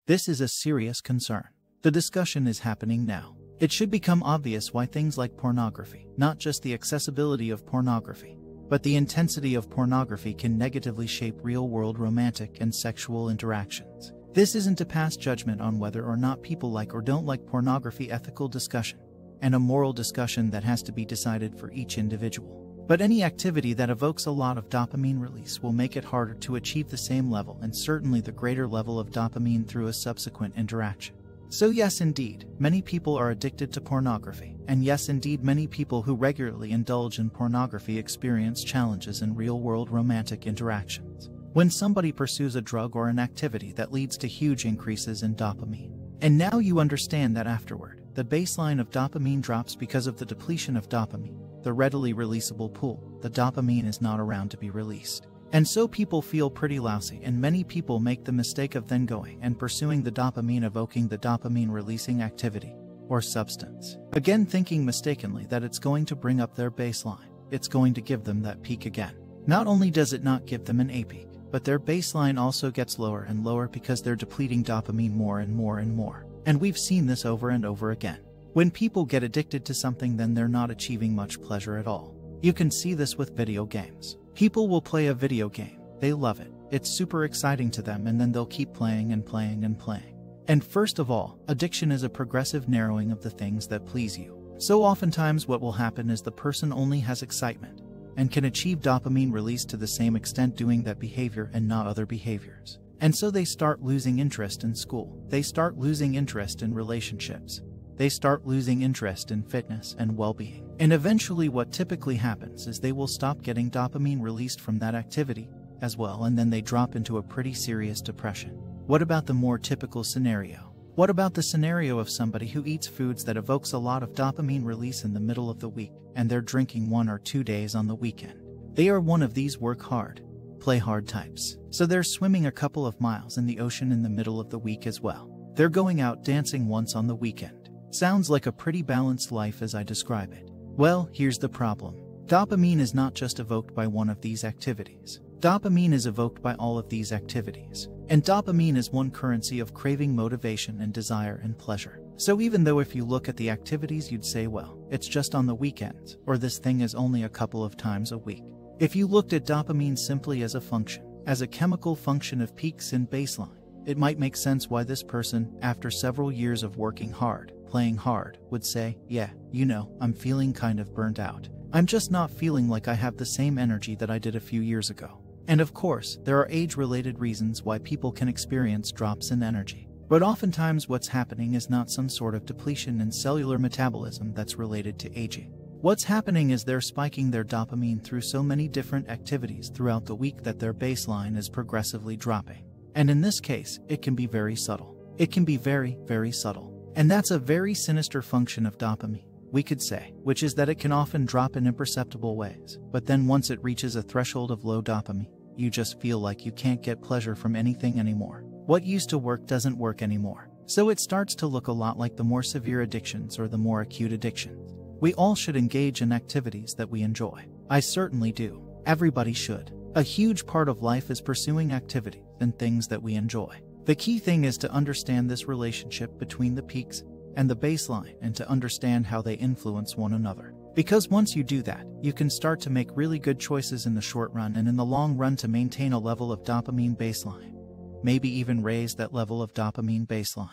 This is a serious concern. The discussion is happening now. It should become obvious why things like pornography, not just the accessibility of pornography, but the intensity of pornography can negatively shape real-world romantic and sexual interactions. This isn't a pass judgment on whether or not people like or don't like pornography, ethical discussion, and a moral discussion that has to be decided for each individual. But any activity that evokes a lot of dopamine release will make it harder to achieve the same level and certainly the greater level of dopamine through a subsequent interaction. So yes, indeed, many people are addicted to pornography, and yes, indeed, many people who regularly indulge in pornography experience challenges in real-world romantic interactions when somebody pursues a drug or an activity that leads to huge increases in dopamine. And now you understand that afterward, the baseline of dopamine drops because of the depletion of dopamine, the readily releasable pool. The dopamine is not around to be released. And so people feel pretty lousy, and many people make the mistake of then going and pursuing the dopamine-evoking, the dopamine-releasing activity or substance, again thinking mistakenly that it's going to bring up their baseline. It's going to give them that peak again. Not only does it not give them an A peak, but their baseline also gets lower and lower because they're depleting dopamine more and more and more. And we've seen this over and over again. When people get addicted to something, then they're not achieving much pleasure at all. You can see this with video games. People will play a video game, they love it, it's super exciting to them, and then they'll keep playing and playing and playing. And first of all, addiction is a progressive narrowing of the things that please you. So oftentimes what will happen is the person only has excitement and can achieve dopamine release to the same extent doing that behavior and not other behaviors. And so they start losing interest in school, they start losing interest in relationships, they start losing interest in fitness and well-being. And eventually what typically happens is they will stop getting dopamine released from that activity as well, and then they drop into a pretty serious depression. What about the more typical scenario? What about the scenario of somebody who eats foods that evokes a lot of dopamine release in the middle of the week, and they're drinking 1 or 2 days on the weekend? They are one of these work hard, play hard types. So they're swimming a couple of miles in the ocean in the middle of the week as well. They're going out dancing once on the weekend. Sounds like a pretty balanced life as I describe it. Well, here's the problem. Dopamine is not just evoked by one of these activities. Dopamine is evoked by all of these activities. And dopamine is one currency of craving, motivation, and desire and pleasure. So even though if you look at the activities you'd say, well, it's just on the weekends, or this thing is only a couple of times a week. If you looked at dopamine simply as a function, as a chemical function of peaks and baseline, it might make sense why this person, after several years of working hard, playing hard, would say, yeah, you know, I'm feeling kind of burnt out. I'm just not feeling like I have the same energy that I did a few years ago. And of course, there are age-related reasons why people can experience drops in energy. But oftentimes what's happening is not some sort of depletion in cellular metabolism that's related to aging. What's happening is they're spiking their dopamine through so many different activities throughout the week that their baseline is progressively dropping. And in this case, it can be very subtle. It can be very, very subtle. And that's a very sinister function of dopamine, we could say, which is that it can often drop in imperceptible ways. But then once it reaches a threshold of low dopamine, you just feel like you can't get pleasure from anything anymore. What used to work doesn't work anymore. So it starts to look a lot like the more severe addictions or the more acute addictions. We all should engage in activities that we enjoy. I certainly do. Everybody should. A huge part of life is pursuing activities and things that we enjoy. The key thing is to understand this relationship between the peaks and the baseline and to understand how they influence one another. Because once you do that, you can start to make really good choices in the short run and in the long run to maintain a level of dopamine baseline. Maybe even raise that level of dopamine baseline.